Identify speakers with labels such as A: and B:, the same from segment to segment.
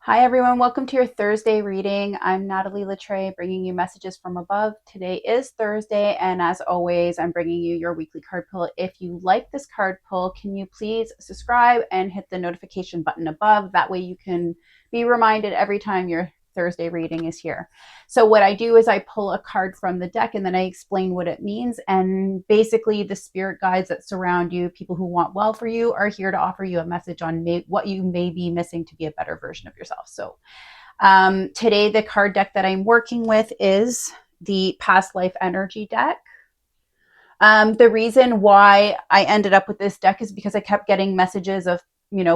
A: Hi, everyone. Welcome to your Thursday reading. I'm Natalie Latre, bringing you messages from above. Today is Thursday, and as always, I'm bringing you your weekly card pull. If you like this card pull, can you please subscribe and hit the notification button above? That way you can be reminded every time your Thursday reading is here. So what I do is I pull a card from the deck and then I explain what it means. And basically the spirit guides that surround you, people who want well for you, are here to offer you a message on what you may be missing to be a better version of yourself. So today the card deck that I'm working with is the Past Life Energy deck. The reason why I ended up with this deck is because I kept getting messages of,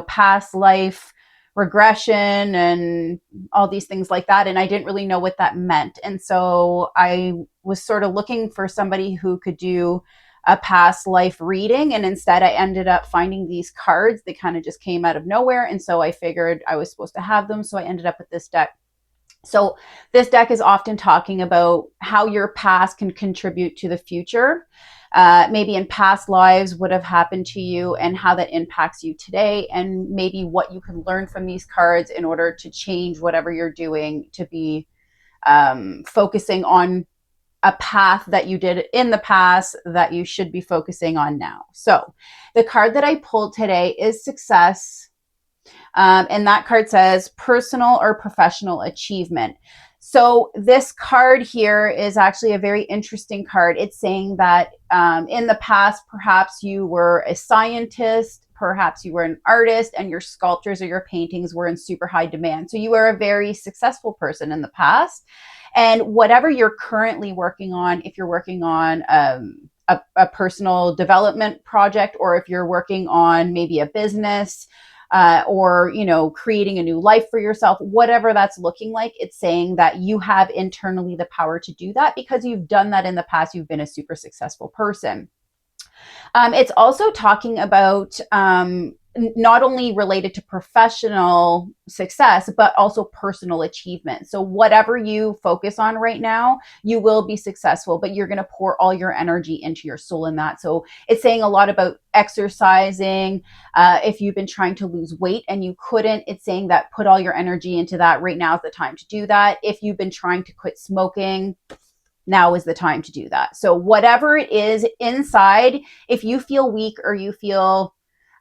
A: past life regression and all these things like that. And I didn't really know what that meant. And so I was sort of looking for somebody who could do a past life reading. And instead, I ended up finding these cards. They kind of just came out of nowhere. And so I figured I was supposed to have them. So I ended up with this deck. So this deck is often talking about how your past can contribute to the future. Maybe in past lives would have happened to you and how that impacts you today, and maybe what you can learn from these cards in order to change whatever you're doing to be focusing on a path that you did in the past that you should be focusing on now. So the card that I pulled today is Success. And that card says personal or professional achievement. So this card here is actually a very interesting card. It's saying that in the past, perhaps you were a scientist, perhaps you were an artist, and your sculptures or your paintings were in super high demand. So you were a very successful person in the past. And whatever you're currently working on, if you're working on a personal development project, or if you're working on maybe a business, or creating a new life for yourself, whatever that's looking like, it's saying that you have internally the power to do that because you've done that in the past. You've been a super successful person. It's also talking about not only related to professional success, but also personal achievement. So, whatever you focus on right now, you will be successful, but you're going to pour all your energy into your soul in that. So, it's saying a lot about exercising. If you've been trying to lose weight and you couldn't, it's saying that put all your energy into that. Right now is the time to do that. If you've been trying to quit smoking, now is the time to do that. So whatever it is inside, if you feel weak or you feel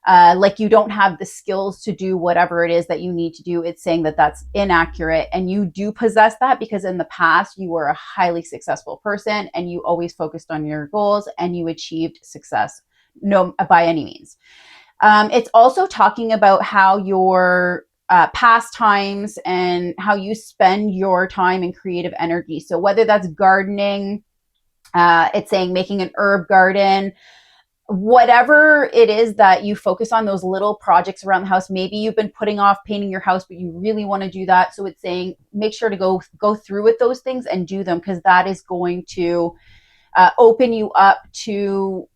A: like you don't have the skills to do whatever it is that you need to do, it's saying that that's inaccurate. And you do possess that because in the past you were a highly successful person and you always focused on your goals and you achieved success, no, by any means. It's also talking about how your pastimes and how you spend your time in creative energy. So whether that's gardening, it's saying making an herb garden, whatever it is that you focus on, those little projects around the house. Maybe you've been putting off painting your house, but you really want to do that. So it's saying make sure to go through with those things and do them, because that is going to open you up to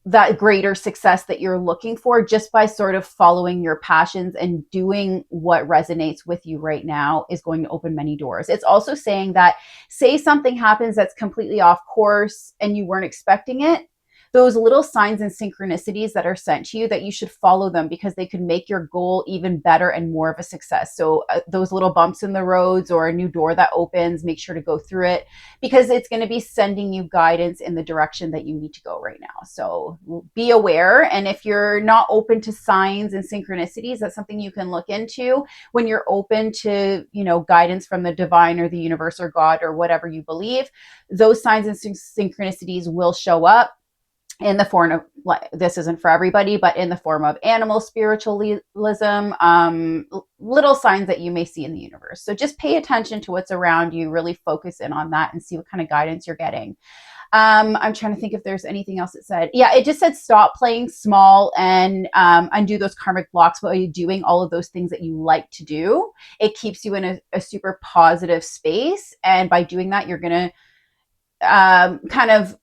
A: that greater success that you're looking for, just by sort of following your passions and doing what resonates with you right now is going to open many doors. It's also saying that, say something happens that's completely off course and you weren't expecting it, those little signs and synchronicities that are sent to you, that you should follow them because they could make your goal even better and more of a success. So those little bumps in the roads or a new door that opens, make sure to go through it because it's going to be sending you guidance in the direction that you need to go right now. So be aware. And if you're not open to signs and synchronicities, that's something you can look into when you're open to, guidance from the divine or the universe or God or whatever you believe. Those signs and synchronicities will show up in the form of, this isn't for everybody, but in the form of animal spiritualism, little signs that you may see in the universe. So just pay attention to what's around you, really focus in on that and see what kind of guidance you're getting. I'm trying to think if there's anything else it said. Yeah, it just said stop playing small and undo those karmic blocks by doing all of those things that you like to do. It keeps you in a super positive space. And by doing that, you're going to kind of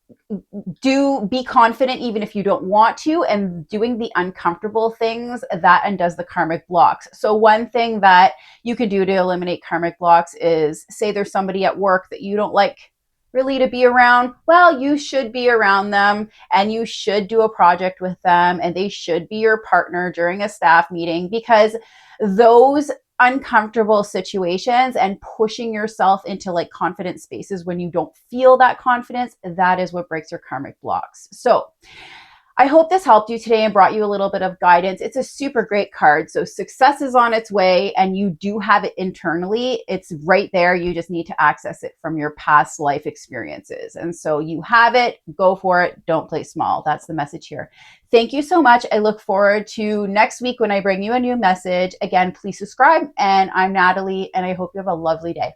A: be confident even if you don't want to, and doing the uncomfortable things that undoes the karmic blocks. So one thing that you can do to eliminate karmic blocks is, say there's somebody at work that you don't like really to be around. Well, you should be around them and you should do a project with them and they should be your partner during a staff meeting, because those uncomfortable situations and pushing yourself into like confident spaces when you don't feel that confidence, that is what breaks your karmic blocks. So I hope this helped you today and brought you a little bit of guidance. It's a super great card. So success is on its way and you do have it internally. It's right there. You just need to access it from your past life experiences. And so you have it, go for it. Don't play small. That's the message here. Thank you so much. I look forward to next week when I bring you a new message. Again, please subscribe. And I'm Natalie, and I hope you have a lovely day.